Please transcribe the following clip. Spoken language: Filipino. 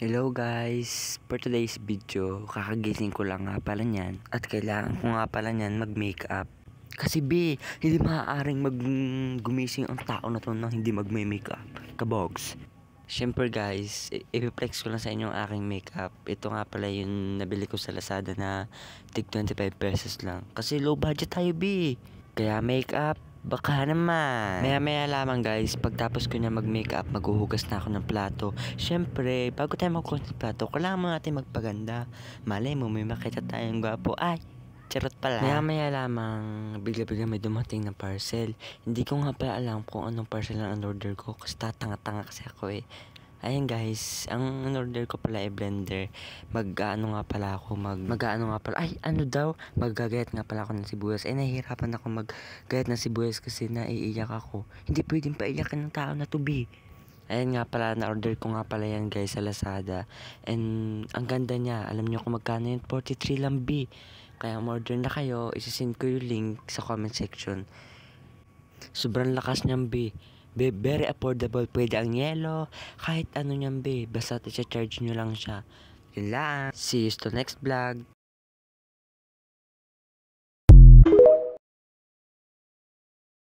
Hello guys! For today's video, kakagising ko lang nga pala niyan at kailangan ko nga pala niyan mag-makeup. Kasi hindi maaaring gumising ang tao na to nang hindi mag-makeup. Kabogs! Siyempre guys, ipiplex ko lang sa inyo ang aking makeup. Ito nga pala yung nabili ko sa Lazada na tig 25 pesos lang. Kasi low budget tayo Kaya makeup, baka naman. Maya lamang guys, pagtapos ko na mag-makeup, maghuhugas na ako ng plato. Siyempre, bago tayo maghuhugas ng plato, kailangan mo natin magpaganda. Malay mo, may makita tayong gwapo. Ay, charot pala. Maya lamang, bigla-bigla may dumating na parcel. Hindi ko nga pala alam kung anong parcel ang order ko kasi tatanga-tanga kasi ako Ayan guys, ang order ko pala ay blender. Mag-ano nga pala ako, maggagayat nga pala ako ng sibuyas. Nahihirapan ako maggayat ng sibuyas kasi naiiyak ako. Hindi pwedeng paiyakin ng tao na to Ayan nga pala, na-order ko nga pala yan guys sa Lazada. And ang ganda niya, alam niyo kung magkano yun? 43 lang Kaya umorder na kayo, isasend ko yung link sa comment section. Sobrang lakas niyan very affordable. Pwede ang yelo, kahit ano niyan basta i-charge nyo lang siya. Yun lang. See you to next vlog.